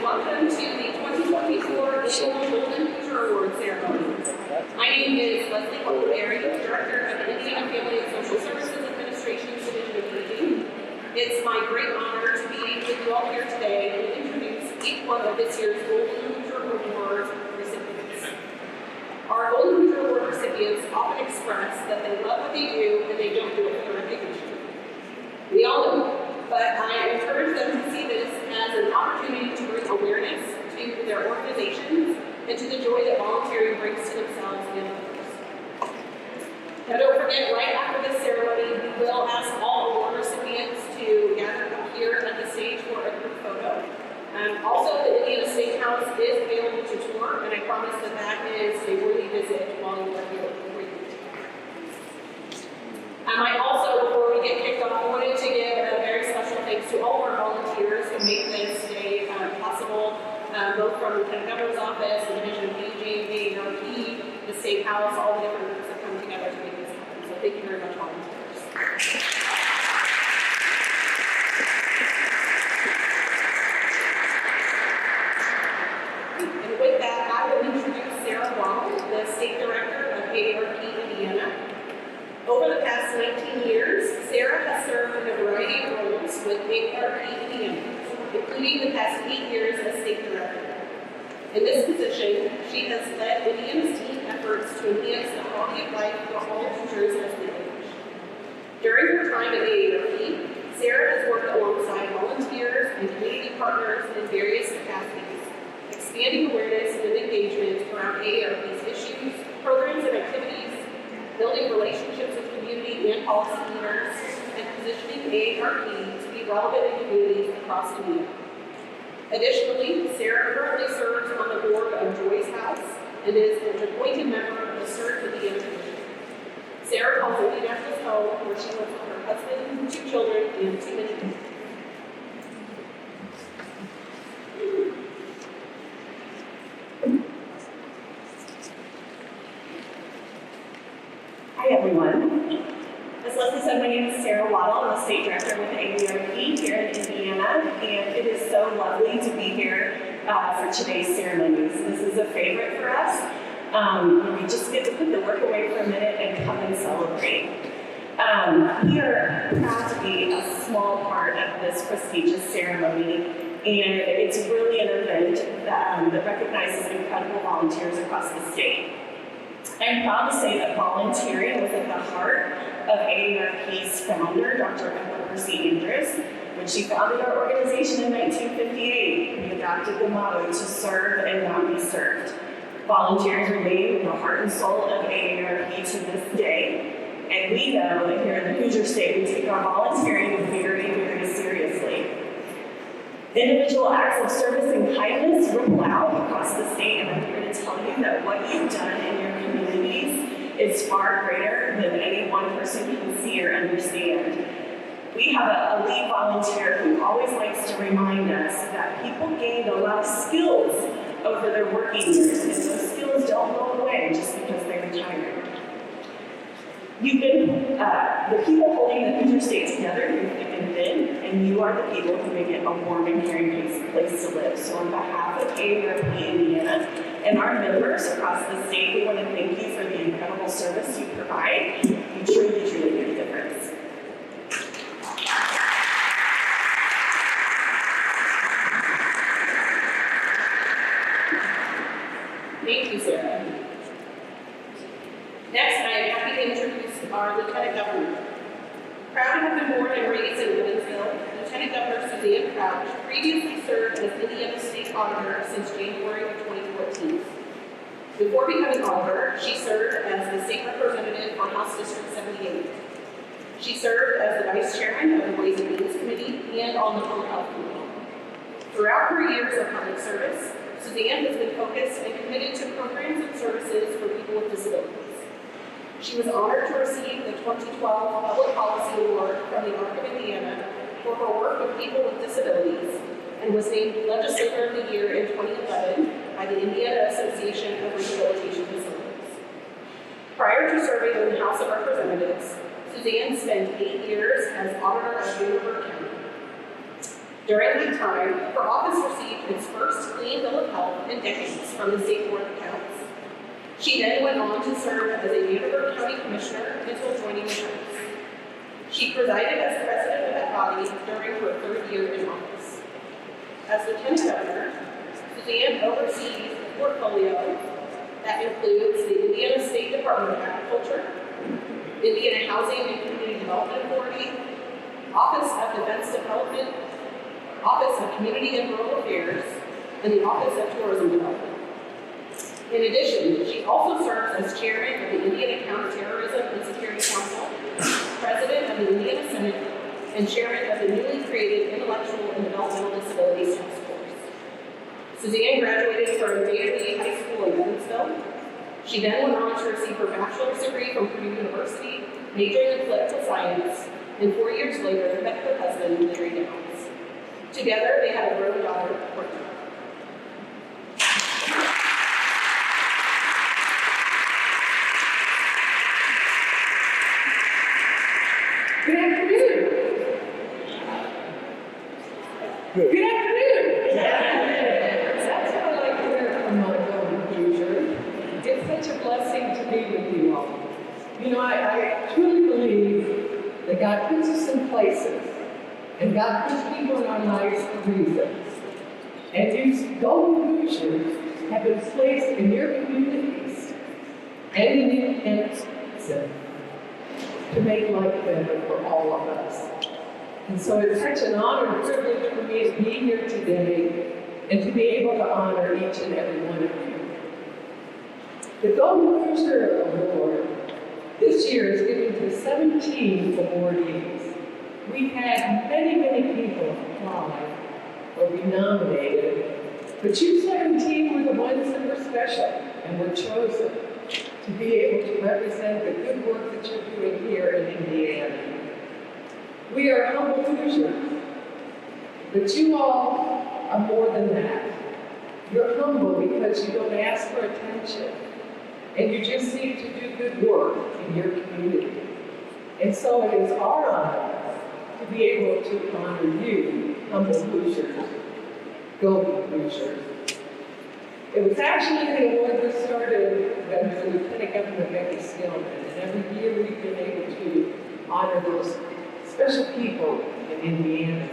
welcome to the 2024 Annual Golden Hoosier Award Ceremony. My name is Leslie Huckleberry, Director of the Indiana Family and Social Services Administration Division of Aging. It's my great honor to be with you all here today and introduce each one of this year's Golden Hoosier Award recipients. Our Golden Hoosier Award recipients often express that they love what they do and they don't do it for recognition. We all know, but I encourage them to see this as an opportunity to bring awareness to their organizations and to the joy that volunteering brings to themselves and others. Now don't forget, right after this ceremony, we will ask all award recipients to gather up here at the stage for a group photo. Also, the Indiana State House is available to tour, and I promise that that is a worthy visit while you are here. I also, before we get kicked off, wanted to give a very special thanks to all of our volunteers who make this day possible, both from the Lieutenant Governor's Office, the Division of Aging, AARP, the State House, all the different groups that come together to make this happen. So thank you very much, volunteers. And with that, I will introduce Sarah Waddle, the State Director of AARP Indiana. Over the past 19 years, Sarah has served in a variety of roles with AARP Indiana, including the past 8 years as State Director. In this position, she has led Indiana's team efforts to enhance the quality of life for all Hoosiers as they age. During her time at AARP, Sarah has worked alongside volunteers and community partners in various capacities, expanding awareness and engagement around AARP's issues, programs, and activities, building relationships with community and policy leaders, and positioning AARP to be relevant in communities across Indiana. Additionally, Sarah currently serves on the board of Joy's House and is an appointed member of the Serve Indiana Division. Sarah calls Indianapolis home, where she lives with her husband, 2 children, and 2 many kids. Hi everyone. As Leslie said, my name is Sarah Waddle. I'm the State Director with AARP here in Indiana, and it is so lovely to be here for today's ceremonies. This is a favorite for us. We just get to put the work away for a minute and come and celebrate. We are proud to be a small part of this prestigious ceremony, and it's really an event that recognizes incredible volunteers across the state. I'm proud to say that volunteering was at the heart of AARP's founder, Dr. Emma Percy Andrews. When she founded our organization in 1958, we adopted the motto, to serve and not be served. Volunteers remain the heart and soul of AARP to this day, and we know that here in the Hoosier State, we take our volunteering very, very seriously. Individual acts of service and kindness ripple out across the state, and I'm here to tell you that what you've done in your communities is far greater than any one person can see or understand. We have a lead volunteer who always likes to remind us that people gained a lot of skills over their working years, and those skills don't go away just because they retire. You've been the people holding the Hoosier State together through thick and thin, and you are the people who make it a warm and caring place to live. So on behalf of AARP Indiana and our members across the state, we want to thank you for the incredible service you provide. You truly, truly make a difference. Thank you, Sarah. Next, I am happy to introduce our Lieutenant Governor. Proud to have been born and raised in Evansville, Lieutenant Governor Suzanne Crouch previously served as Indiana State Auditor since January of 2014. Before becoming auditor, she served as the State Representative for House District 78. She served as the Vice Chairman of the Ways and Means Committee and on the Public Health Committee. Throughout her years of public service, Suzanne has been focused and committed to programs and services for people with disabilities. She was honored to receive the 2012 Public Policy Award from the ARC of Indiana for her work with people with disabilities, and was named Legislator of the Year in 2011 by the Indiana Association of Rehabilitation Facilities. Prior to serving in the House of Representatives, Suzanne spent 8 years as Auditor of Univers County. During that time, her office received its first clean bill of health in decades from the State Board of Accounts. She then went on to serve as a Hanover County Commissioner until joining the House. She presided as president of that body during her third year in office. As Lieutenant Governor, Suzanne oversees a portfolio that includes the Indiana State Department of Agriculture, Indiana Housing and Community Development Authority, Office of Defense Development, Office of Community and Rural Affairs, and the Office of Tourism Development. In addition, she also serves as chairman of the Indiana Counterterrorism and Security Council, president of the Indiana Senate, and chairman of the newly created Intellectual and Developmental Disabilities Task Force. Suzanne graduated from Bayard High School in Evansville. She then went on to receive her bachelor's degree from Purdue University, majoring in political science, and 4 years later met her husband, Larry Downs. Together, they had a grown daughter, Courtney. Good afternoon. Good afternoon. That's what I like to hear from my fellow Hoosier. It's such a blessing to be with you all. You know, I truly believe that God puts us in places, and God puts people in our lives for reasons. And these golden Hoosiers have been placed in your communities and in independence to make life better for all of us. And so it's such an honor and privilege for me to be here today and to be able to honor each and every one of you. The Golden Hoosier Award this year is given to 17 awardees. We had many people apply or be nominated, but you 17 were the ones that were special and were chosen to be able to represent the good work that you're doing here in Indiana. We are humble Hoosiers, but you all are more than that. You're humble because you don't ask for attention, and you just seek to do good work in your community. And so it is our honor to be able to honor you, humble Hoosiers, golden Hoosiers. It was actually the award that started under Lieutenant Governor Becky Skillman, and every year we've been able to honor those special people in Indiana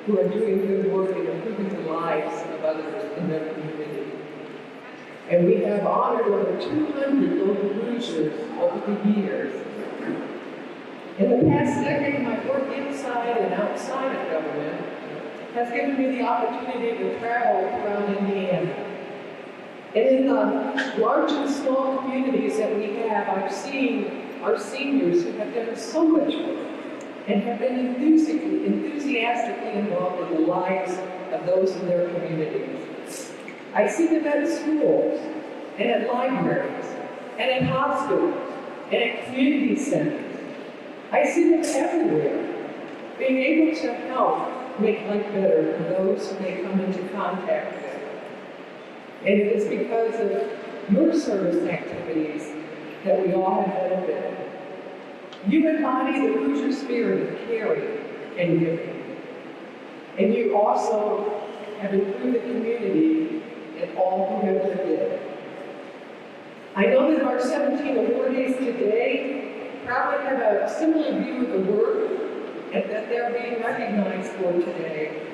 who are doing good work and improving the lives of others in their community. And we have honored over 200 golden Hoosiers over the years. In the past decade, my work inside and outside of government has given me the opportunity to travel around Indiana. And in the large and small communities that we have, I've seen our seniors who have done so much work and have been enthusiastically involved in the lives of those in their communities. I see them at schools, and at libraries, and at hospitals, and at community centers. I see them everywhere, being able to help make life better for those who they come into contact with. And it is because of your service activities that we all have benefited. You embody the Hoosier spirit of caring and giving. And you also have improved the community and all who have lived in it. I know that our 17 awardees today probably have a similar view of the work and that they're being recognized for today.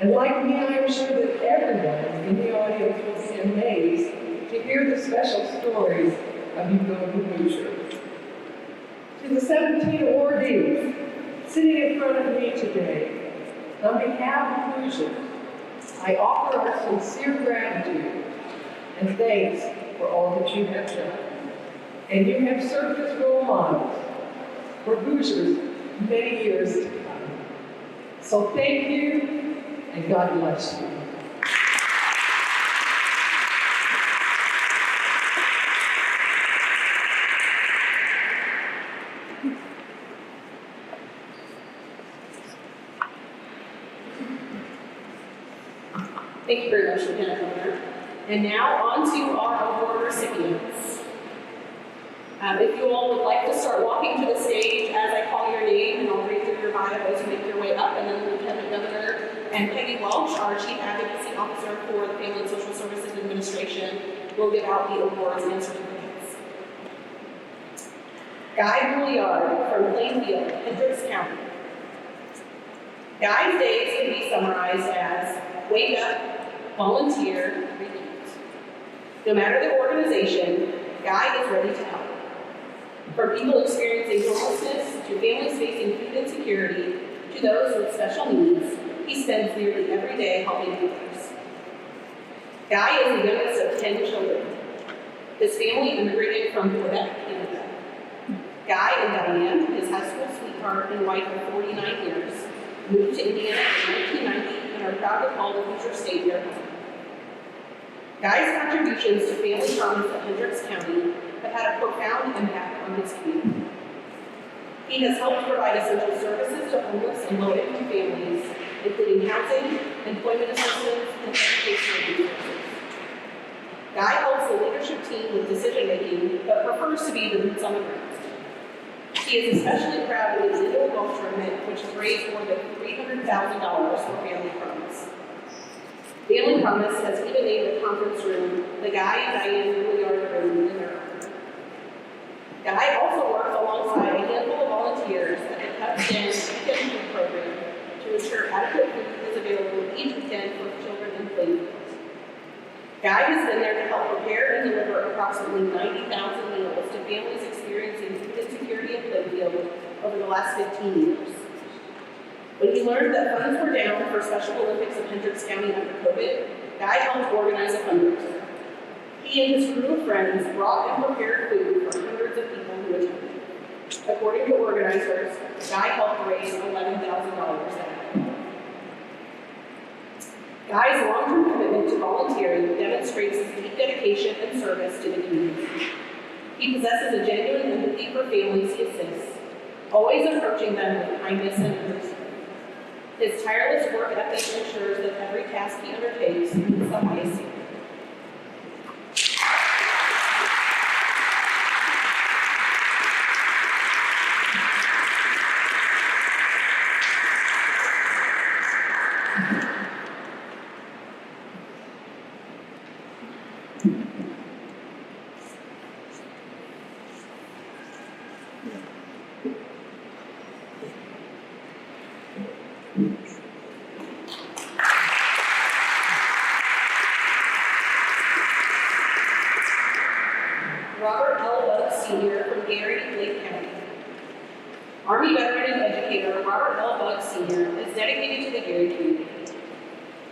And like me, I am sure that everyone in the audience will be amazed to hear the special stories of you golden Hoosiers. To the 17 awardees sitting in front of me today, on behalf of Hoosiers, I offer our sincere gratitude and thanks for all that you have done. And you have served as role models for Hoosiers many years to come. So thank you, and God bless you. Thank you very much, Lieutenant Governor. And now on to our award recipients. If you all would like to start walking to the stage as I call your name, and I'll read through your Iowa as you make your way up, and then the Lieutenant Governor and Peggy Welch, our Chief Advocacy Officer for the Family and Social Services Administration, will give out the awards and certificates. Guy Brouillard from Plainfield, Hendricks County. Guy's days can be summarized as wake up, volunteer, repeat. No matter the organization, Guy is ready to help. From people experiencing homelessness to families facing food insecurity to those with special needs, he spends nearly every day helping others. Guy is the youngest of 10 children. His family immigrated from Quebec, Canada. Guy and Diane, his high school sweetheart and wife of 49 years, moved to Indiana in 1990 and are proud to call the Hoosier State their home. Guy's contributions to family promise of Hendricks County have had a profound impact on his community. He has helped provide essential services to homeless and low-income families, including housing, employment assistance, and educational resources. Guy helps the leadership team with decision-making, but prefers to be the boots on the ground. He is especially proud of his annual golf tournament, which has raised more than $300,000 for Family Promise. Family Promise has even named the conference room the Guy and Diane Brouillard Room in their honor. Guy also works alongside a handful of volunteers at the Cup Den Weekend Food Program to ensure adequate food is available each weekend for children in Plainfield. Guy has been there to help prepare and deliver approximately 90,000 meals to families experiencing food insecurity in Plainfield over the last 15 years. When he learned that funds were down for Special Olympics of Hendricks County under COVID, Guy helped organize a fundraiser. He and his crew of friends brought and prepared food for hundreds of people who attended. According to organizers, Guy helped raise $11,000 that day. Guy's long-term commitment to volunteering demonstrates his deep dedication and service to the community. He possesses a genuine empathy for families he assists, always approaching them with kindness and understanding. His tireless work ethic ensures that every task he undertakes meets the highest standard. Robert L. Buck Sr. from Gary, Lake County. Army veteran and educator Robert L. Buck Sr. is dedicated to the Gary community.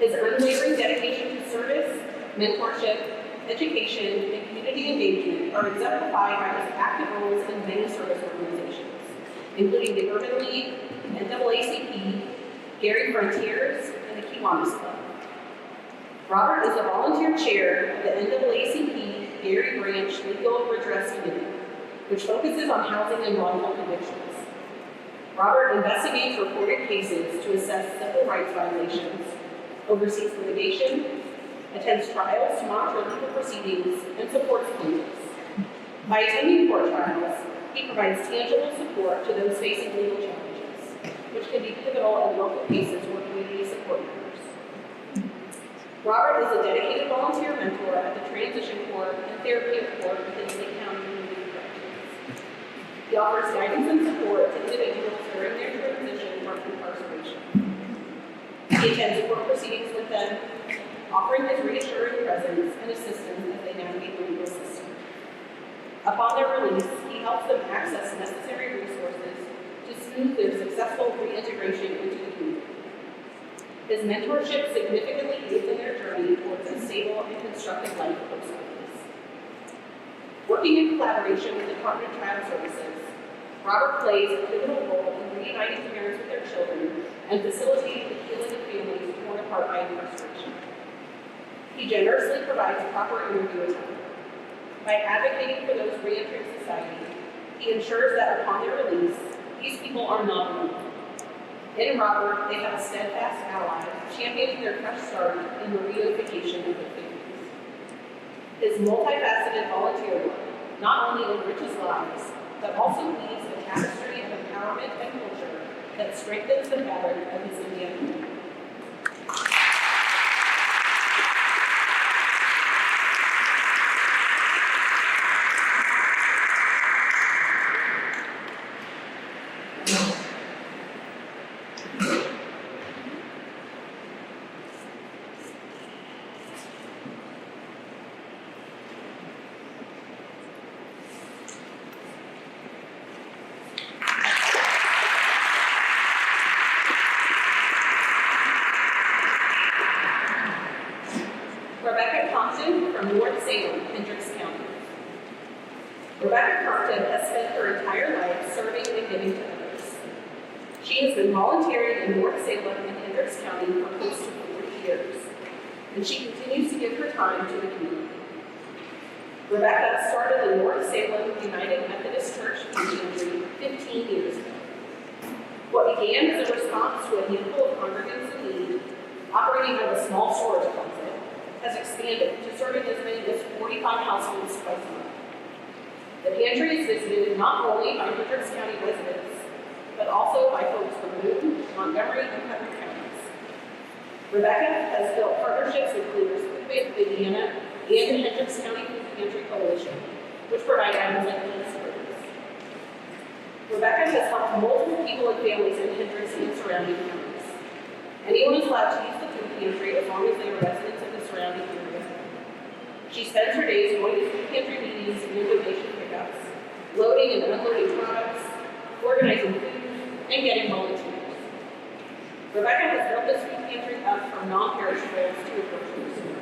His unwavering dedication to service, mentorship, education, and community engagement are exemplified by his active roles in many service organizations, including the Urban League, NAACP, Gary Frontiers, and the Kiwanis Club. Robert is the volunteer chair of the NAACP Gary Branch Legal Redress Committee, which focuses on housing and wrongful convictions. Robert investigates reported cases to assess civil rights violations, oversees litigation, attends trials to monitor legal proceedings, and supports plaintiffs. By attending court trials, he provides tangible support to those facing legal challenges, which can be pivotal in local cases where community support matters. Robert is a dedicated volunteer mentor at the Transition Court and Therapeutic Court within Lake County Community Corrections. He offers guidance and support to individuals during their transition from incarceration. He attends court proceedings with them, offering his reassuring presence and assistance as they navigate the legal system. Upon their release, he helps them access necessary resources to smooth their successful reintegration into the community. His mentorship significantly aids in their journey towards a stable and constructive life post-release. Working in collaboration with the Department of Child Services, Robert plays a pivotal role in reuniting parents with their children and facilitating the healing of families torn apart by incarceration. He generously provides proper interview time. By advocating for those re-entering society, he ensures that upon their release, these people are not alone. In Robert, they have a steadfast ally, championing their fresh start in the reunification of their families. His multifaceted volunteer work not only enriches lives, but also weaves a tapestry of empowerment and culture that strengthens the fabric of his Indiana home. Rebecca Compton from North Salem, Hendricks County. Rebecca Compton has spent her entire life serving and giving to others. She has been volunteering in North Salem and Hendricks County for close to 40 years, and she continues to give her time to the community. Rebecca started the North Salem United Methodist Church Food Pantry 15 years ago. What began as a response to a handful of congregants in need, operating out of a small storage closet, has expanded to serving as many as 45 households twice a month. The pantry is visited not only by Hendricks County residents, but also by folks from Boone, Montgomery, and Putnam counties. Rebecca has built partnerships with leaders of Indiana and the Hendricks County Food Pantry Coalition, which provide items like these services. Rebecca has helped multiple people and families in Hendricks and surrounding counties. Anyone is allowed to use the food pantry as long as they are residents of the surrounding area. She spends her days going to food pantry meetings and donation pickups, loading and unloading products, organizing food, and getting volunteers. Rebecca has built this food pantry up from non-perishables to a grocery store.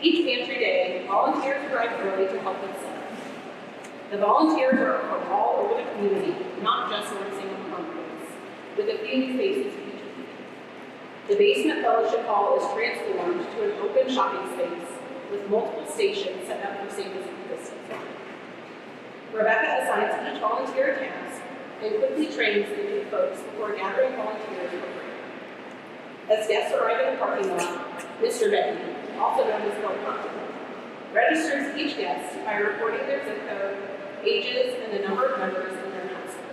Each pantry day, volunteers arrive early to help them set up. The volunteers are from all over the community, not just North Salem congregants, with a few new faces each week. The basement fellowship hall is transformed to an open shopping space with multiple stations set up for safety and distancing. Rebecca assigns each volunteer a task and quickly trains the new folks before gathering volunteers for prayer. As guests arrive in the parking lot, Mr. Becky, also known as Bill Compton, registers each guest by reporting their zip code, ages, and the number of members in their household.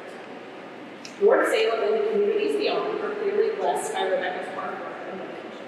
North Salem and the communities beyond are clearly blessed by Rebecca's hard work and dedication.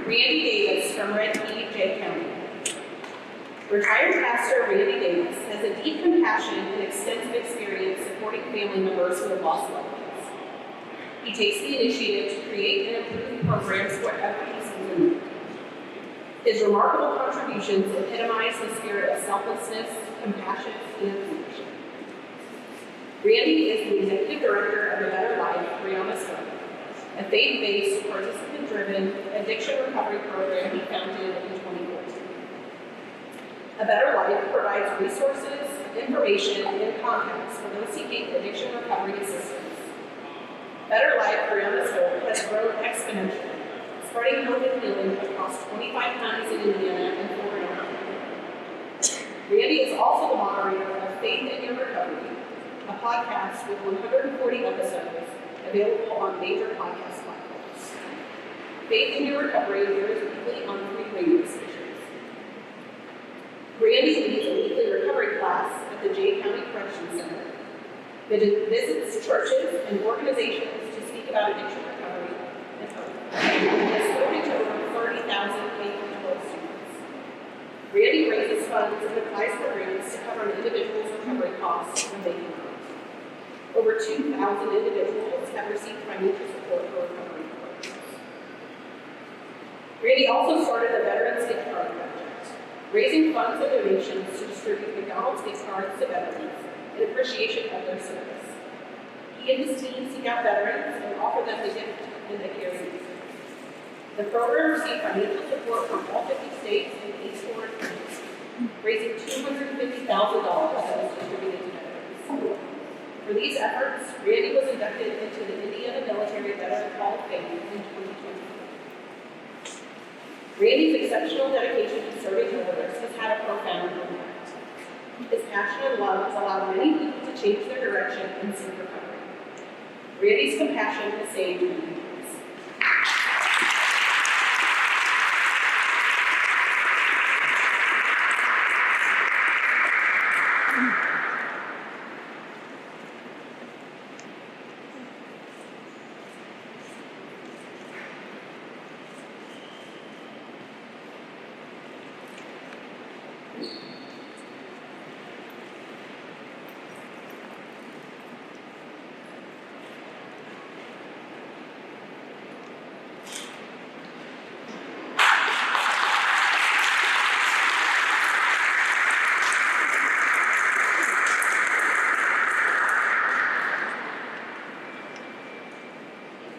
Randy Davis from Red Key, Jay County. Retired pastor Randy Davis has a deep compassion and extensive experience supporting family members who have lost loved ones. He takes the initiative to create and improve programs wherever he sees a need. His remarkable contributions epitomize the spirit of selflessness, compassion, and connection. Randy is the executive director of A Better Life, Brianna's Home, a faith-based, participant-driven addiction recovery program he founded in 2014. A Better Life provides resources, information, and contacts for those seeking addiction recovery assistance. Better Life, Brianna's Home, has grown exponentially, spreading hope and healing across 25 counties in Indiana and 4 in Ohio. Randy is also the moderator of Faith in Your Recovery, a podcast with 140 episodes available on major podcast platforms. Faith in Your Recovery airs weekly on 3 radio stations. Randy leads a weekly recovery class at the Jay County Corrections Center, visits churches and organizations to speak about addiction recovery and hope, and has spoken to over 30,000 K-12 students. Randy raises funds and applies programs to cover an individual's recovery costs when they come out. Over 2,000 individuals have received financial support for recovery programs. Randy also started the Veterans Gift Card Project, raising funds and donations to distribute McDonald's gift cards to veterans in appreciation of their service. He and his team seek out veterans and offer them the gift and they carry it. The program received financial support from all 50 states and 8 foreign countries, raising $250,000 that was distributed to veterans. For these efforts, Randy was inducted into the Indiana Military Veterans Hall of Fame in 2020. Randy's exceptional dedication to serving others has had a profound impact. His passion and love has allowed many people to change their direction and seek recovery. Randy's compassion has saved many lives.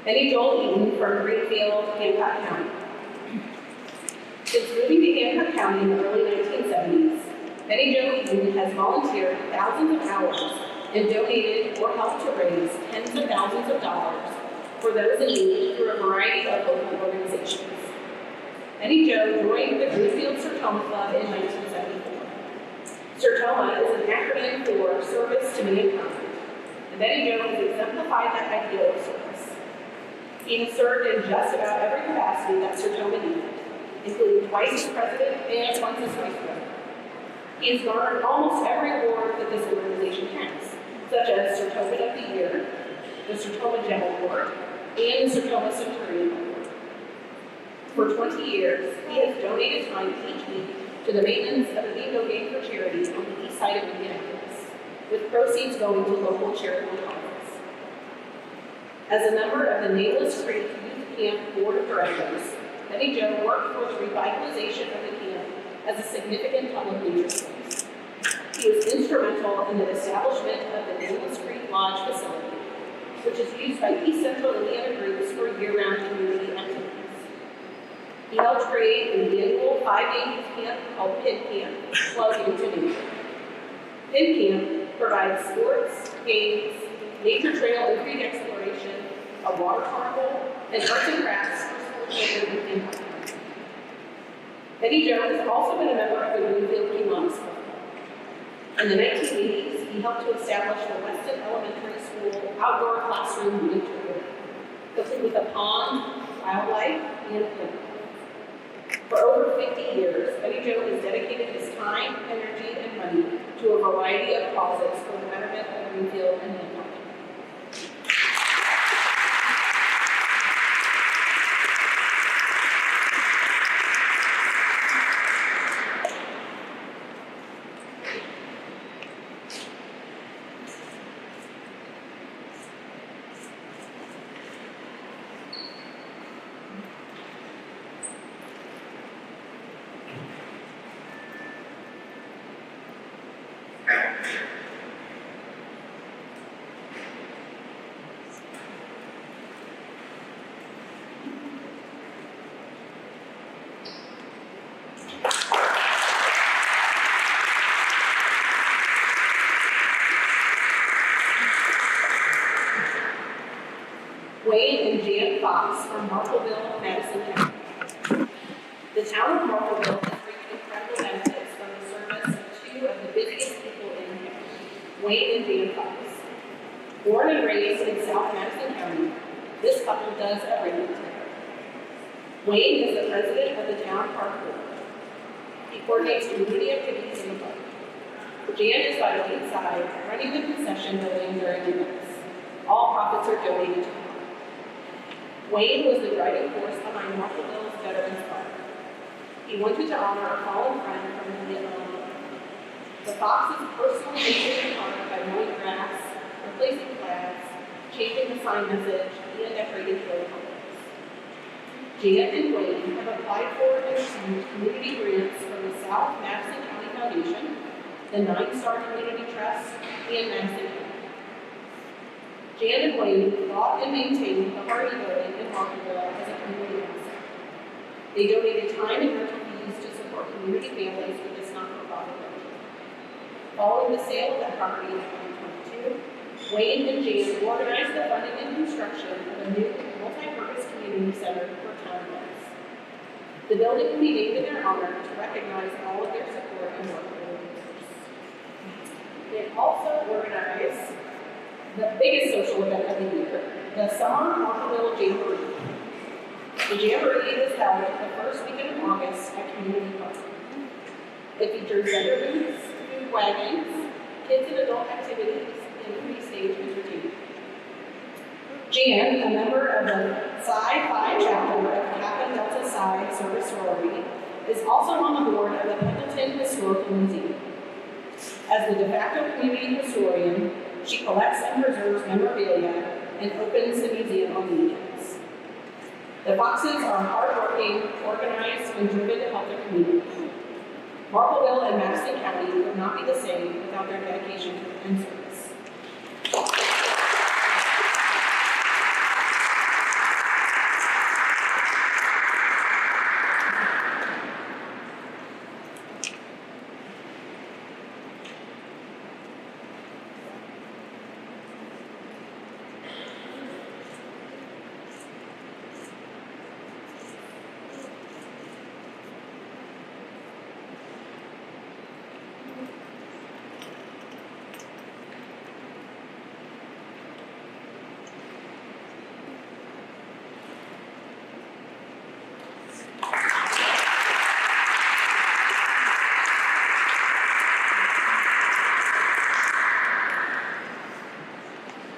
Betty Joel Eaton from Greenfield, Hancock County. Since moving to Hancock County in the early 1970s, Betty Jo Eaton has volunteered thousands of hours and donated or helped to raise tens of thousands of dollars for those in need through a variety of local organizations. Betty Jo joined the Greenfield Sertoma Club in 1974. Sertoma is an acronym for Service to Mankind, and Betty Jo has exemplified that ideal of service. He has served in just about every capacity that Sertoma needed, including twice as president and once as vice president. He has garnered almost every award that this organization has, such as Sertoma of the Year, the Sertoma Gem Award, and the Sertoma Centurion Award. For 20 years, he has donated time each week to the maintenance of the bingo game for charity on the east side of Indianapolis, with proceeds going to local charitable causes. As a member of the Nameless Creek Youth Camp Board of Directors, Betty Jo worked for the revitalization of the camp as a significant public nature space. He was instrumental in the establishment of the Nameless Creek Lodge facility, which is used by East Central Indiana groups for year-round community activities. He helped create an annual 5-day youth camp called Pin Camp, Plug into Nature. Pin Camp provides sports, games, nature trail and creek exploration, a water carnival, and arts and crafts for children in Hancock County. Betty Jo has also been a member of the Greenfield Kiwanis Club. In the 1980s, he helped to establish the Weston Elementary School outdoor classroom winter program, complete with a pond, wildlife, and a pool. For over 50 years, Betty Jo has dedicated his time, energy, and money to a variety of causes for the betterment of Greenfield and Hancock. Wade and Jan Fox from Marpleville, Madison County. The town of Marpleville has reaped incredible benefits from the service of two of the busiest people in the county, Wade and Jan Fox. Born and raised in South Madison County, this couple does everything together. Wade is the president of the town park board. He coordinates community activities in the park. Jan is by the lead side, running the concession building during events. All profits are donated to the park. Wade was the driving force behind Marpleville's Veterans Park. He wanted to honor a fallen friend from the Vietnam War. The Foxes personally maintained the park by mowing grass, replacing flags, changing the sign message, and decorating trail colors. Jan and Wade have applied for and received community grants from the South Madison County Foundation, the 9-Star Community Trust, and Madison County. Jan and Wade bought and maintained the Hardy Building in Marpleville as a community asset. They donated time and rental fees to support community families with this not-for-profit building. Following the sale of that property in 2022, Wayne and Jan organized the funding and construction of a new multi-purpose community center for town events. The building will be named in their honor to recognize all of their support and work for the leaders. It also organized the biggest social event of the year, the Summer Marshallville Jamboree. The Jamboree is held the first weekend of August at Community Park. It features vendor booths, food wagons, kids and adult activities, and free-stage entertainment. Jan, a member of the Psi Phi chapter of Kappa Delta Psi Service Sorority, is also on the board of the Pendleton Historical Museum. As the de facto community historian, she collects and preserves memorabilia and opens the museum on weekends. The Foxes are hardworking, organized, and driven to help their community. Marpleville and Madison County would not be the same without their dedication and service.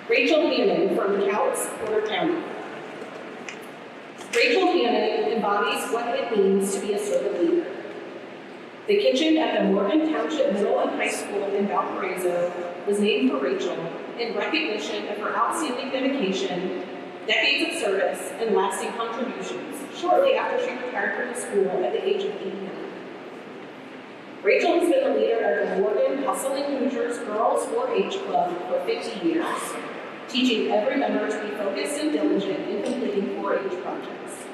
Rachel Hannon from Couts, Porter County. Rachel Hannon embodies what it means to be a servant leader. The kitchen at the Morgan Township Middle and High School in Valparaiso was named for Rachel in recognition of her outstanding dedication, decades of service, and lasting contributions shortly after she retired from the school at the age of 89. Rachel has been the leader of the Morgan Hustling Hoosiers Girls 4-H Club for 50 years, teaching every member to be focused and diligent in completing 4-H projects.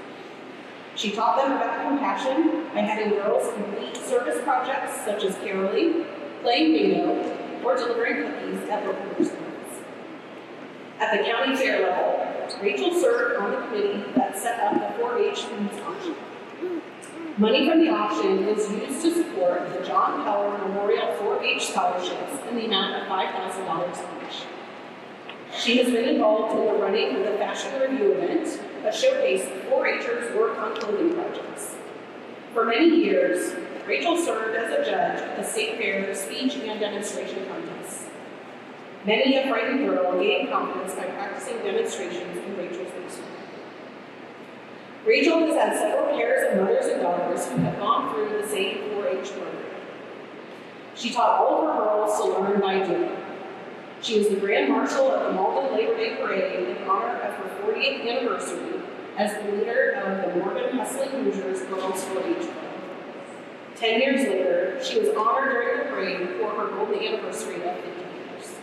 She taught them about compassion by having girls complete service projects such as caroling, playing bingo, or delivering cookies at local restaurants. At the county fair level, Rachel served on the committee that set up the 4-H foods auction. Money from the auction is used to support the John Keller Memorial 4-H scholarships in the amount of $5,000 each. She has been involved in the running of the Fashion Review event, a showcase of 4-Hers work on clothing projects. For many years, Rachel served as a judge at the State Fair speech and demonstration contests. Many a frightened girl gained confidence by practicing demonstrations in Rachel's basement. Rachel has had several pairs of mothers and daughters who have gone through the same 4-H program. She taught all of her girls to learn by doing. She was the Grand Marshal of the Malden Labor Day Parade in honor of her 40th anniversary as the leader of the Morgan Hustling Hoosiers Girls 4-H Club. 10 years later, she was honored during the parade for her golden anniversary of 50 years.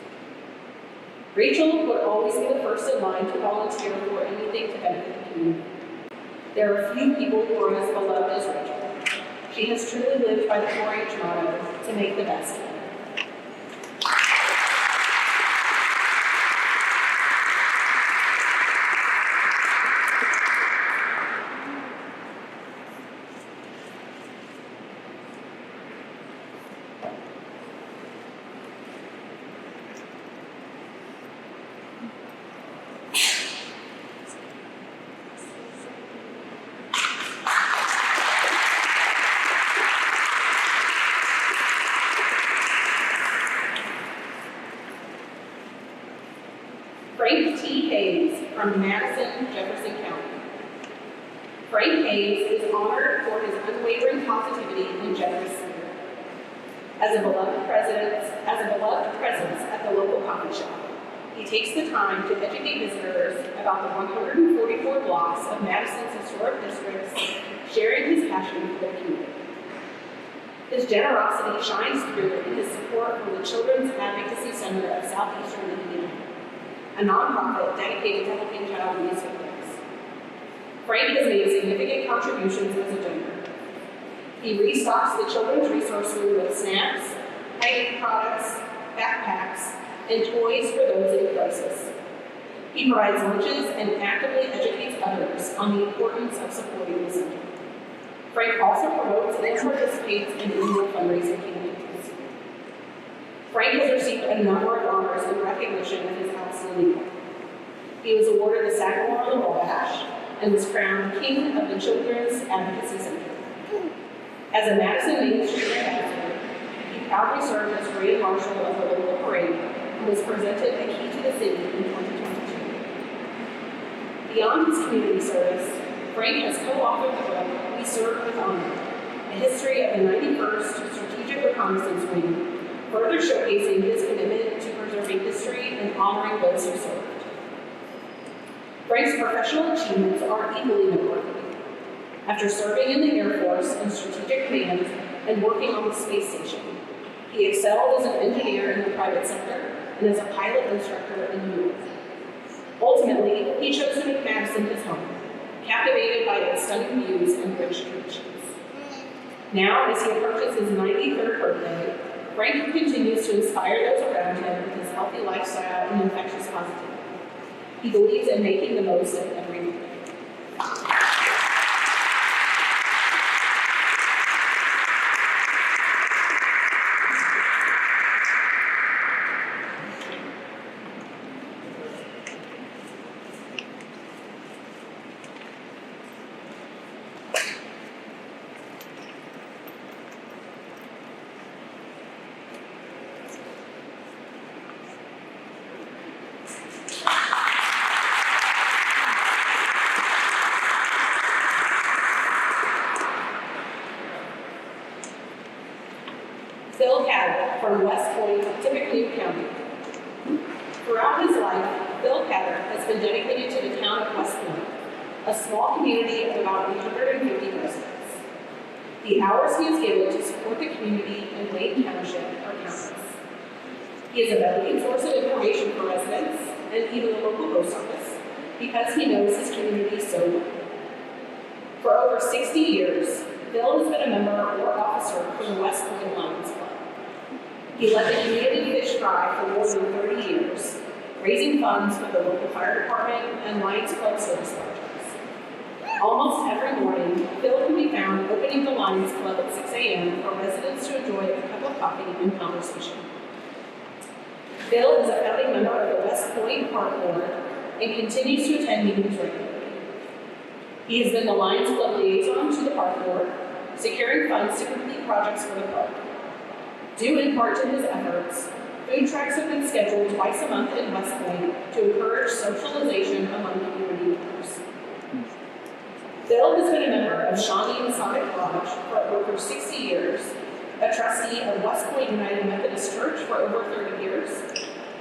Rachel would always be the first in line to volunteer for anything to benefit the community. There are few people who are as beloved as Rachel. She has truly lived by the 4-H motto, to make the best of it. Frank T. Hayes from Madison, Jefferson County. Frank Hayes is honored for his unwavering positivity and generous spirit. As a beloved presence at the local coffee shop, he takes the time to educate visitors about the 144 blocks of Madison's historic districts, sharing his passion for the community. His generosity shines through in his support for the Children's Advocacy Center of Southeastern Indiana, a nonprofit dedicated to helping child abuse victims. Frank has made significant contributions as a donor. He restocks the Children's Resource Room with snacks, hygiene products, backpacks, and toys for those in crisis. He provides lunches and actively educates others on the importance of supporting the center. Frank also promotes and participates in annual fundraising campaigns. Frank has received a number of honors in recognition of his outstanding work. He was awarded the Sagamore on the Wabash and was crowned King of the Children's Advocacy Center. As a Madison Main Street ambassador, he proudly served as Grand Marshal of the local parade and was presented a key to the city in 2022. Beyond his community service, Frank has co-authored the book We Serve with Honor, a history of the 91st Strategic Reconnaissance Wing, further showcasing his commitment to preserving history and honoring those who served. Frank's professional achievements are equally noteworthy. After serving in the Air Force in Strategic Command and working on the space station, he excelled as an engineer in the private sector and as a pilot instructor in New York. Ultimately, he chose to make Madison his home, captivated by its stunning views and rich traditions. Now, as he approaches his 93rd birthday, Frank continues to inspire those around him with his healthy lifestyle and infectious positivity. He believes in making the most of every moment. Phil Catter from West Point, Tippecanoe County. Throughout his life, Phil Catter has been dedicated to the town of West Point, a small community of about 150 residents. The hours he has given to support the community in Wayne Township are countless. He is a valued source of information for residents and even the local post office because he knows his community so well. For over 60 years, Phil has been a member or officer for the West Point Lions Club. He led the community fish fry for more than 30 years, raising funds for the local fire department and Lions Club service projects. Almost every morning, Phil can be found opening the Lions Club at 6 a.m. for residents to enjoy a cup of coffee and conversation. Phil is a founding member of the West Point Park Board and continues to attend meetings regularly. He has been the Lions Club liaison to the Park Board, securing funds to complete projects for the park. Due in part to his efforts, food trucks have been scheduled twice a month in West Point to encourage socialization among community members. Phil has been a member of Shawnee Masonic Lodge for over 60 years, a trustee of West Point United Methodist Church for over 30 years,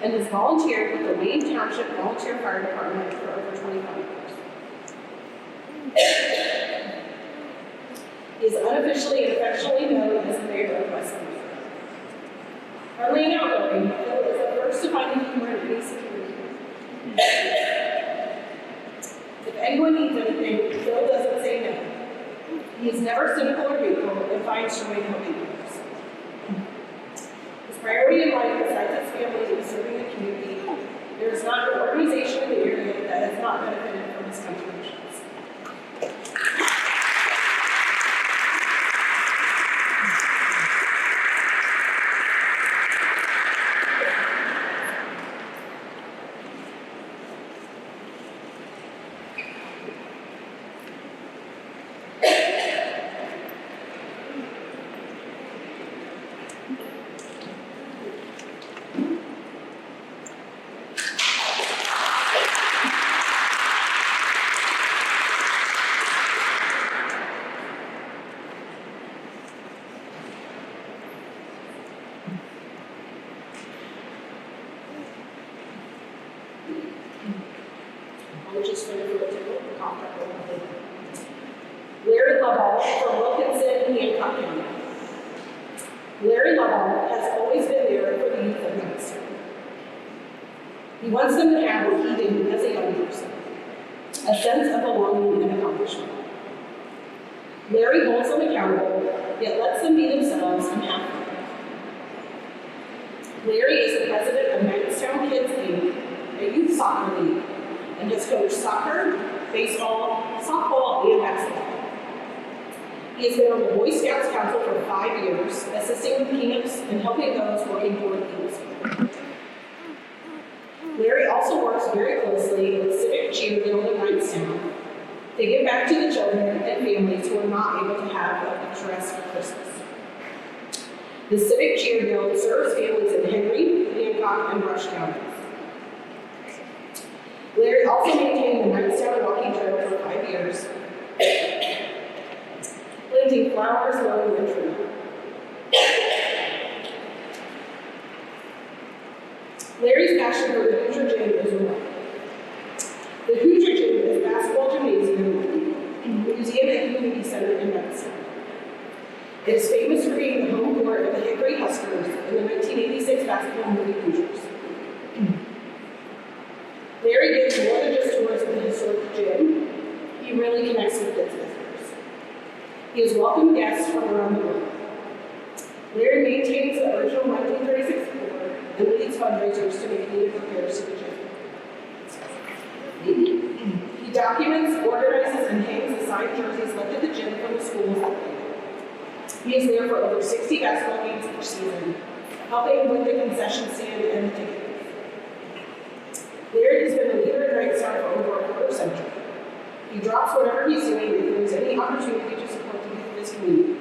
and has volunteered with the Wayne Township Volunteer Fire Department for over 25 years. He is unofficially and affectionately known as the mayor of West Point. Friendly and outgoing, Phil is the first to find the humor in any situation. If anyone needs anything, Phil doesn't say no. He is never cynical or hateful and finds joy in helping others. His priority in life, besides his family and serving the community, there is not an organization in the area that has not benefited from his contributions. Larry Lovell from Wilkinson, Hancock County. Larry Lovell has always been there for the youth of Madison. He wants them to have what he did as a young person, a sense of belonging and accomplishment. Larry holds them accountable, yet lets them be themselves and have fun. Larry is the president of Knightstown Kids Inc., a youth soccer league, and has coached soccer, baseball, softball, and basketball. He has been on the Boy Scouts Council for 5 years, assisting with camps and helping those working toward Eagle Scout. Larry also works very closely with Civic Cheer Guild of Knightstown to give back to the children and families who are not able to have a picturesque Christmas. The Civic Cheer Guild serves families in Henry, Hancock, and Rush counties. Larry also maintained the Knightstown Walking Trail for 5 years, planting flowers, mowing, and trimming. Larry's passion for the Hoosier Gym is real. The Hoosier Gym is a basketball gymnasium, museum, and community center in Knightstown. It is famous for being the home court of the Hickory Huskers in the 1986 basketball movie Hoosiers. Larry gives more than just tours of the historic gym. He really connects with its visitors. He has welcomed guests from around the world. Larry maintains the original 1936 floor and leads fundraisers to make needed repairs to the gym. He documents, organizes, and hangs the signed jerseys left at the gym from the schools that play. He is there for over 60 basketball games each season, helping with the concession stand and the ticket booth. Larry has been a leader in Knightstown for over a quarter century. He drops whatever he's doing if there's any opportunity to support the youth of his community.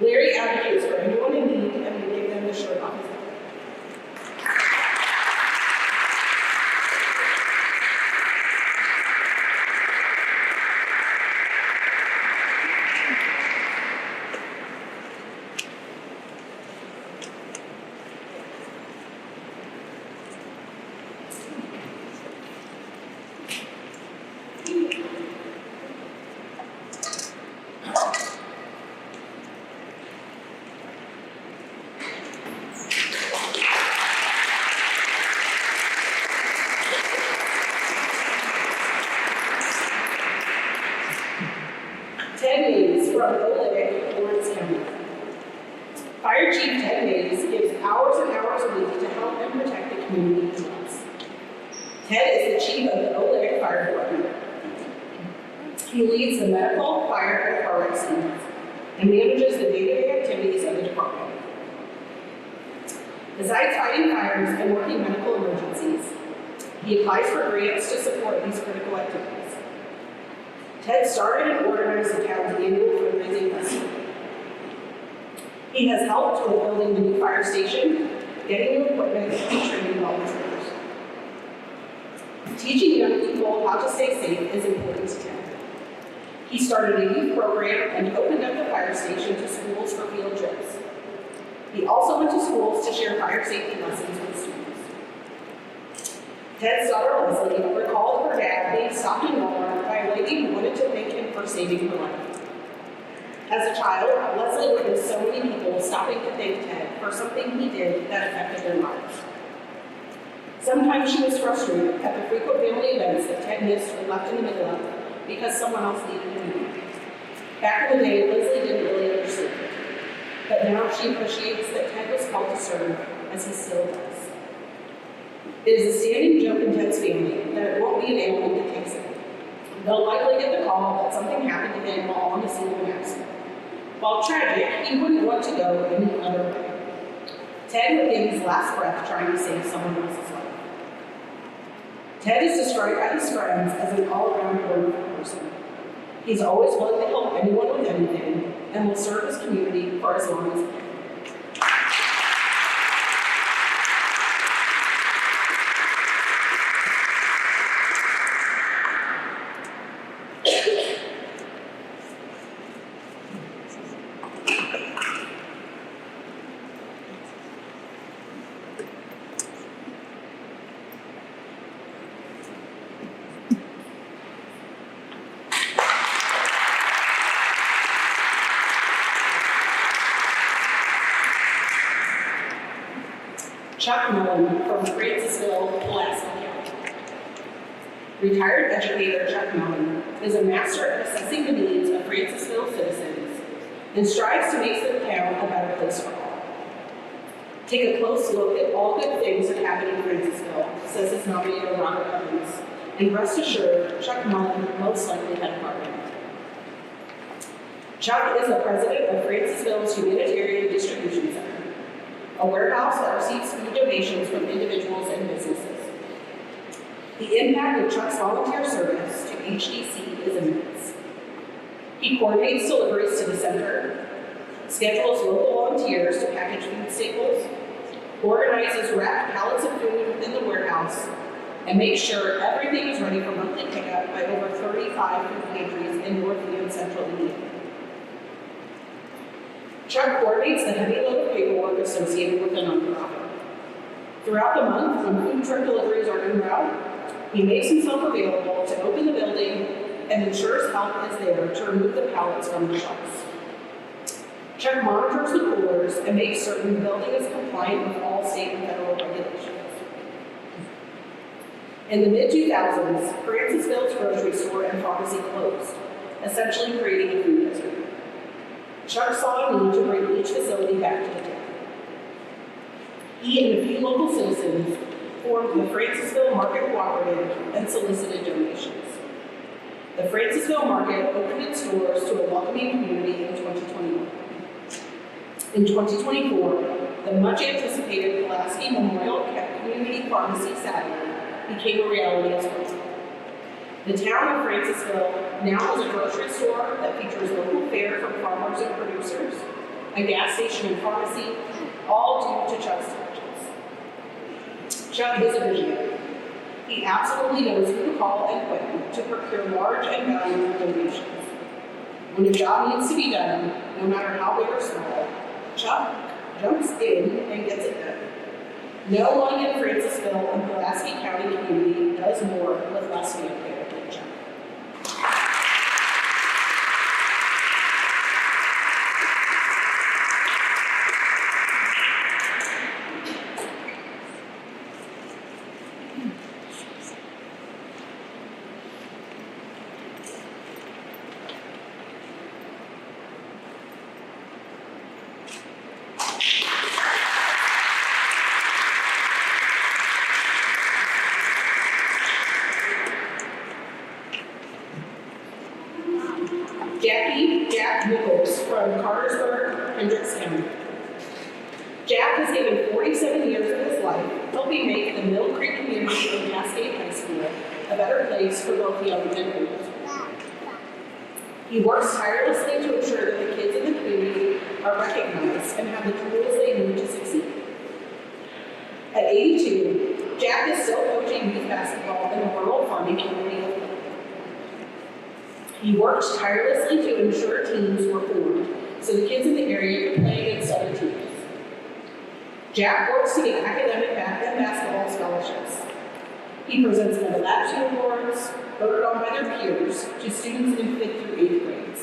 Larry advocates for anyone in need and will give them the shirt off his back. Ted Mays from Olympia, Lawrence County. Fire Chief Ted Mays gives hours and hours a week to help and protect the community he loves. Ted is the chief of the Olympia Fire Department. He leads the medical, fire, and car scenes and manages the day-to-day activities of the department. Besides fighting fires and working medical emergencies, he applies for grants to support these critical activities. Ted started and organized the town's annual fundraising festival. He has helped with building the new fire station, getting new equipment, and training volunteers. Teaching young people how to stay safe is important to Ted. He started a youth program and opened up the fire station to schools for field trips. He also went to schools to share fire safety lessons with students. Ted's daughter Leslie recalled her dad being stopped in Walmart by a lady who wanted to thank him for saving her life. As a child, Leslie witnessed so many people stopping to thank Ted for something he did that affected their lives. Sometimes she was frustrated at the frequent family events that Ted missed or left in the middle of because someone else needed him. Back in the day, Leslie didn't really understand, but now she appreciates that Ted was called to serve, as he still does. It is a standing joke in Ted's family that it won't be an ailment that takes him. They'll likely get the call that something happened to him while on a single accident. While tragic, he wouldn't want to go any other way. Ted would give his last breath trying to save someone else's life. Ted is described by his friends as an all-around wonderful person. He's always willing to help anyone with anything and will serve his community for as long as he can. Chuck Mullen from Francisville, Alaska County. Retired educator Chuck Mullen is a master at assessing the needs of Francisville citizens and strives to make their town a better place for all. Take a close look at all good things that happen in Francisville, says his nominee Robert Evans, and rest assured, Chuck Mullen most likely had a part in it. Chuck is the president of Francisville's Humanitarian Distribution Center, a warehouse that receives food donations from individuals and businesses. The impact of Chuck's volunteer service to HDC is immense. He coordinates deliveries to the center, schedules local volunteers to package food staples, organizes wrapped pallets of food within the warehouse, and makes sure everything is ready for monthly pickup by over 35 food pantries in North and Central Indiana. Chuck coordinates the heavy load of paperwork associated with the nonprofit. Throughout the month, when food truck deliveries are en route, he makes himself available to open the building and ensures help is there to remove the pallets from the shelves. Chuck monitors the coolers and makes certain the building is compliant with all state and federal regulations. In the mid-2000s, Francisville's grocery store and pharmacy closed, essentially creating a food desert. Chuck saw a need to bring each facility back to the town. He and a few local citizens formed the Francisville Market Cooperative and solicited donations. The Francisville Market opened its doors to a welcoming community in 2021. In 2024, the much-anticipated Pulaski Memorial Community Pharmacy satellite became a reality as well. The town of Francisville now has a grocery store that features local fare from farmers and producers, a gas station and pharmacy, all due to Chuck's touches. Chuck is a visionary. He absolutely knows who to call and when to procure large and valuable donations. When a job needs to be done, no matter how big or small, Chuck jumps in and gets it done. No one in Francisville and Pulaski County community does more with less fanfare than Chuck. Jack Nichols from Cartersburg, Hendricks County. Jack has given 47 years of his life helping make the Mill Creek community of Cascade High School a better place for both young and old. He works tirelessly to ensure that the kids in the community are recognized and have the tools they need to succeed. At 82, Jack is still coaching youth basketball in the rural farming community of Mill. He worked tirelessly to ensure teams were formed so the kids in the area could play against other teams. Jack works to get academic and basketball scholarships. He presents medal aptitude awards, voted on by their peers, to students in 5th through 8th grades.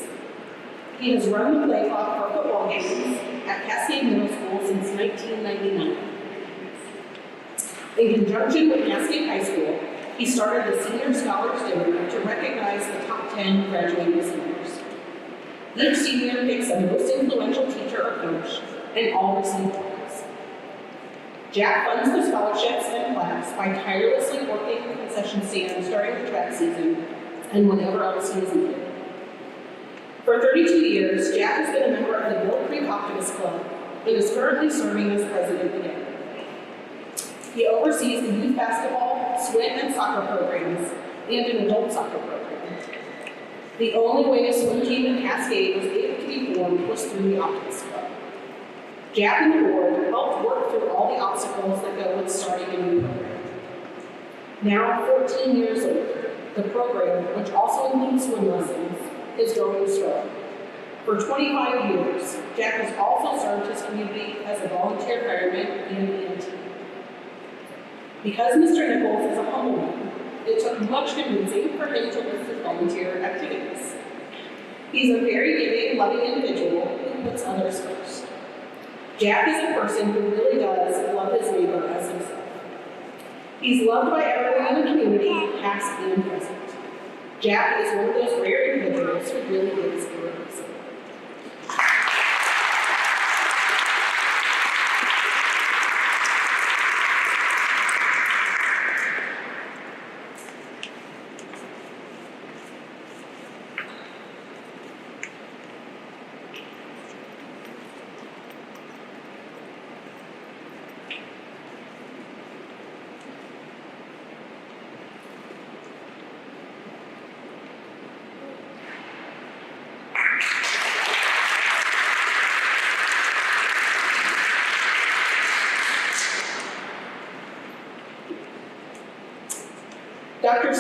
He has run the play clock for football games at Cascade Middle School since 1999. In conjunction with Cascade High School, he started the Senior Scholars Dinner to recognize the top 10 graduating seniors. Each senior picks a most influential teacher or coach, and all receive awards. Jack funds the scholarships and class by tirelessly working the concession stands during the track season and whenever else he is needed. For 32 years, Jack has been a member of the Mill Creek Optimist Club and is currently serving as president again. He oversees the youth basketball, swim, and soccer programs, and an adult soccer program. The only way a swim team in Cascade was able to be formed was through the Optimist Club. Jack and the board helped work through all the obstacles that go with starting a new program. Now, 14 years later, the program, which also includes swim lessons, is going strong. For 25 years, Jack has also served his community as a volunteer fireman and EMT. Because Mr. Nichols is a humble man, it took much convincing for him to list his volunteer activities. He's a very giving, loving individual who puts others first. Jack is a person who really does love his neighbor as himself. He's loved by everyone in the community, past and present. Jack is one of those rare individuals who really is irreplaceable.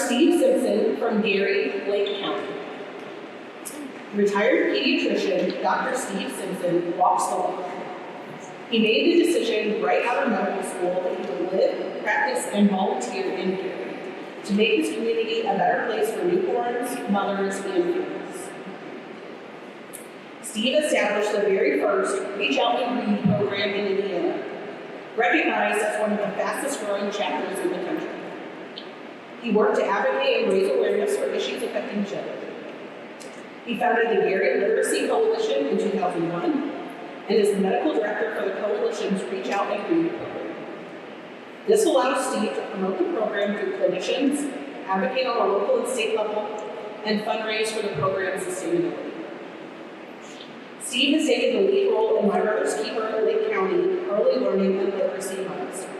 Steve Simpson from Gary, Lake County. Retired pediatrician, Dr. Steve Simpson walks the walk. He made the decision right out of medical school that he would live, practice, and volunteer in Gary to make his community a better place for newborns, mothers, and families. Steve established the very first Reach Out and Read program in Indiana, recognized as one of the fastest growing chapters in the country. He worked to advocate and raise awareness for issues affecting children. He founded the Gary Literacy Coalition in 2001 and is the medical director for the coalition's Reach Out and Read program. This allows Steve to promote the program through clinicians, advocate on a local and state level, and fundraise for the program's sustainability. Steve has taken the lead role in My Brother's Keeper Lake County Early Learning and Literacy Milestones.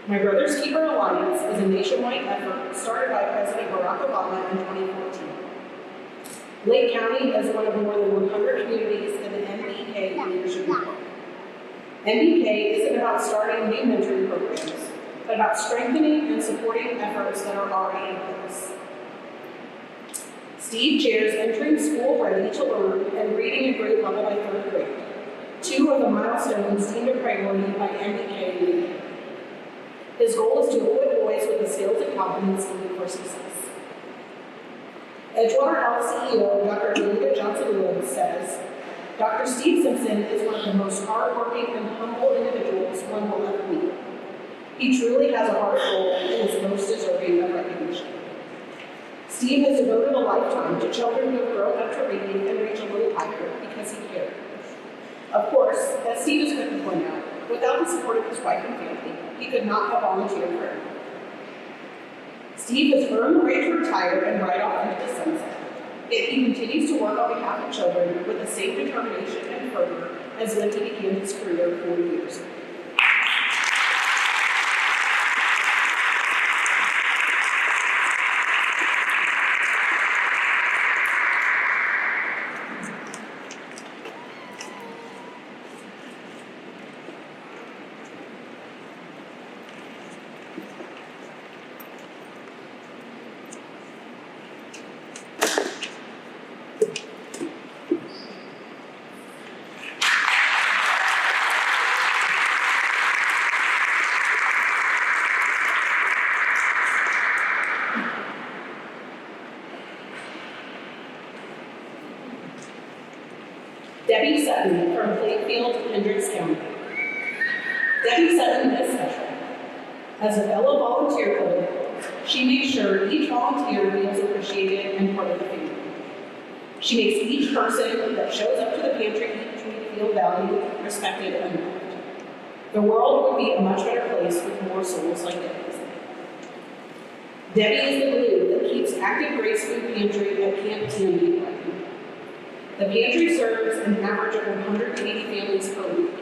My Brother's Keeper Alliance is a nationwide effort started by President Barack Obama in 2014. Lake County is one of more than 100 communities in the MBK leadership network. MBK isn't about starting new mentoring programs, but about strengthening and supporting efforts that are already in place. Steve chairs Entering School Ready to Learn and Reading a Grade Level by 3rd grade, two of the milestones deemed a priority by MBK leadership. His goal is to equip boys with the skills and confidence needed for success. Edgewater Health CEO Dr. Julia Johnson-Woods says, Dr. Steve Simpson is one of the most hardworking and humble individuals one will ever meet. He truly has a heart full and is most deserving of recognition. Steve has devoted a lifetime to children who have grown up to reading and reach a little higher because he cared. Of course, as Steve is quick to point out, without the support of his wife and family, he could not have volunteered for anything. Steve has earned the right to retire and ride off into the sunset, yet he continues to work on behalf of children with the same determination and fervor as when he began his career 40 years ago. Debbie Sutton from Plainfield, Hendricks County. Debbie Sutton is special. As a fellow volunteer cook, she makes sure each volunteer feels appreciated and part of the family. She makes each person that shows up to the pantry each week feel valued, respected, and loved. The world would be a much better place with more souls like Debbie's. Debbie is the glue that keeps Active Grace Food Pantry at Camp Tandy running. The pantry serves an average of 180 families per week,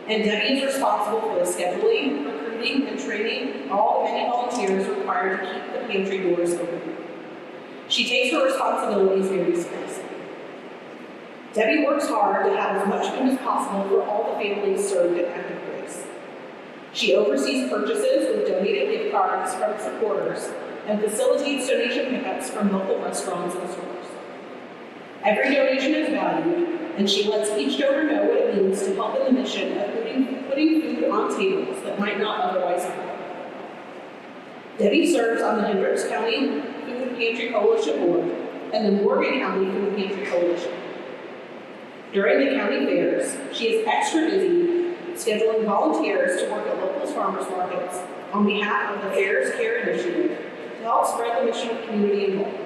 and Debbie is responsible for the scheduling, recruiting, and training all the many volunteers required to keep the pantry doors open. She takes her responsibilities very seriously. Debbie works hard to have as much food as possible for all the families served at Active Grace. She oversees purchases with donated gift cards from supporters and facilitates donation pickups from local restaurants and stores. Every donation is valued, and she lets each donor know what it means to help in the mission of putting food on tables that might not otherwise happen. Debbie serves on the Hendricks County Food Pantry Coalition Board and the Morgan County Food Pantry Coalition. During the county fairs, she is extra busy scheduling volunteers to work at local farmers markets on behalf of the Fair's Care Initiative to help spread the mission of community involvement.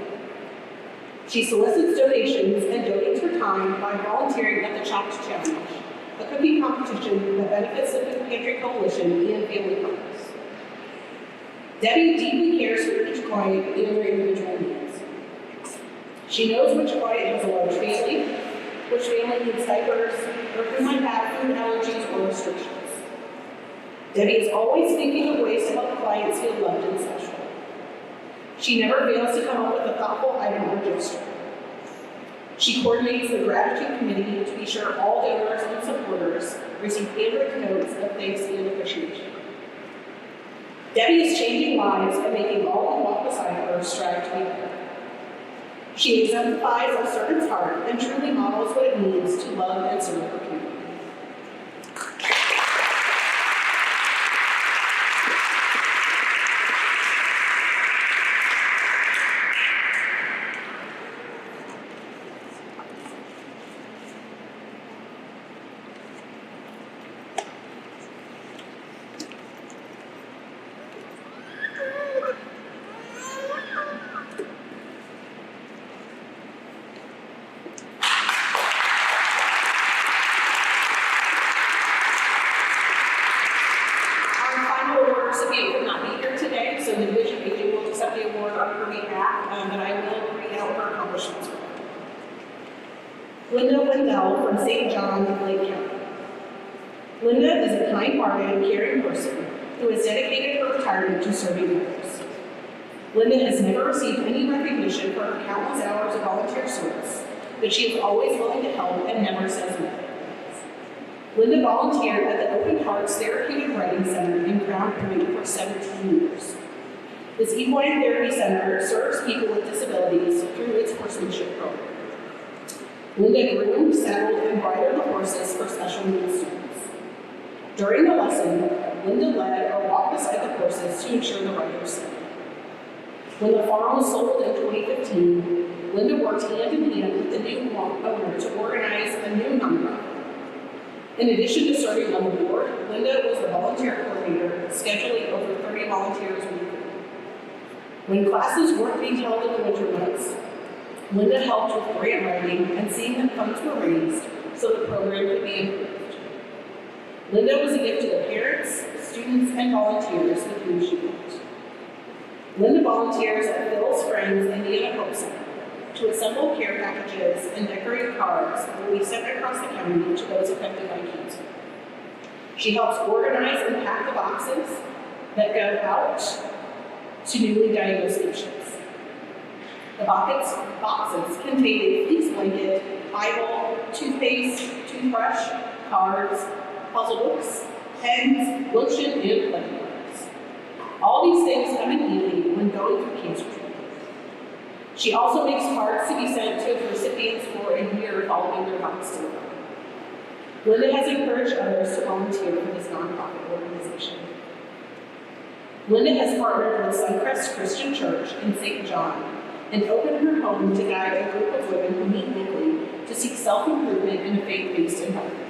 She solicits donations and donates her time by volunteering at the Chopped Challenge, a cooking competition that benefits the Food Pantry Coalition and family partners. Debbie deeply cares for each client and their individual needs. She knows which client has a large family, which family needs diapers, or who might have food allergies or restrictions. Debbie is always thinking of ways to help clients feel loved and special. She never fails to come up with a thoughtful item or gesture. She coordinates the gratitude committee to be sure all donors and supporters receive handwritten notes of thanks and appreciation. Debbie is changing lives and making all who walk beside her strive to be better. She exemplifies a servant's heart and truly models what it means to love and serve her community. Recipient could not be here today, so the division agent will accept the award on her behalf, but I will read out her accomplishments. Linda Wendell from St. John, Lake County. Linda is a kind-hearted, caring person who has dedicated her retirement to serving others. Linda has never received any recognition for her countless hours of volunteer service, but she is always willing to help and never says no. Linda volunteered at the Open Hearts Therapeutic Writing Center in Crown Point for 17 years. This equine therapy center serves people with disabilities through its horsemanship program. Linda groomed, saddled, and bridled the horses for special needs students. During the lesson, Linda led or walked beside the horses to ensure the riders safe. When the farm was sold in 2015, Linda worked hand in hand with the new owner to organize a new nonprofit. In addition to serving on the board, Linda was the volunteer coordinator, scheduling over 30 volunteers weekly. When classes weren't being held in the winter months, Linda helped with grant writing and seeing that funds were raised so the program could be improved. Linda was a gift to the parents, students, and volunteers with whom she worked. Linda volunteers at Phil's Friends Indiana Hope Center to assemble care packages and decorate cards that will be sent across the county to those affected by cancer. She helps organize and pack the boxes that go out to newly diagnosed patients. The boxes contain a fleece blanket, Bible, toothpaste, toothbrush, cards, puzzle books, pens, lotion, and playing cards. All these things come in handy when going through cancer treatment. She also makes cards to be sent to recipients for a year following their box delivery. Linda has encouraged others to volunteer for this nonprofit organization. Linda has partnered with Suncrest Christian Church in St. John and opened her home to guide a group of women who meet weekly to seek self-improvement in a faith-based environment.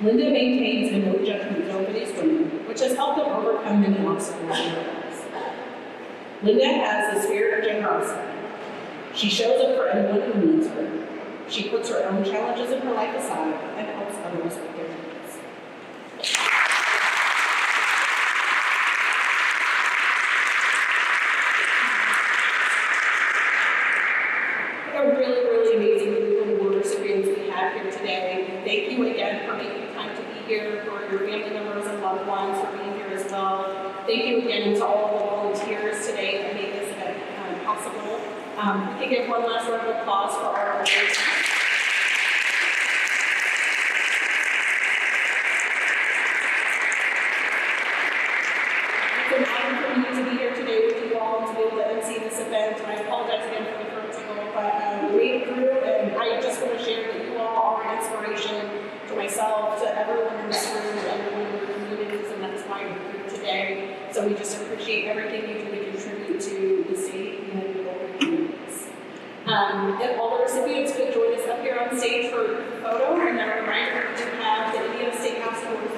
Linda maintains a no-judgment zone for these women, which has helped them overcome many obstacles in their lives. Linda has the spirit of generosity. She shows up for anyone who needs her. She puts her own challenges in her life aside and helps others with their needs. A really, really amazing group of award recipients we have here today. Thank you again for making time to be here, for your family members and loved ones for being here as well. Thank you again to all of the volunteers today that made this event possible. We can give one last round of applause for our awards. It's an honor for me to be here today with you all and to be able to MC this event. And I apologize again for the curtain, but we made it through, and I just want to share that you all are an inspiration to myself, to everyone in this room, to everyone in the communities, and that's why we're here today. So we just appreciate everything you do to contribute to the state and the local communities. If all the recipients could join us up here on stage for a photo, and then a reminder to have the Indiana State House Board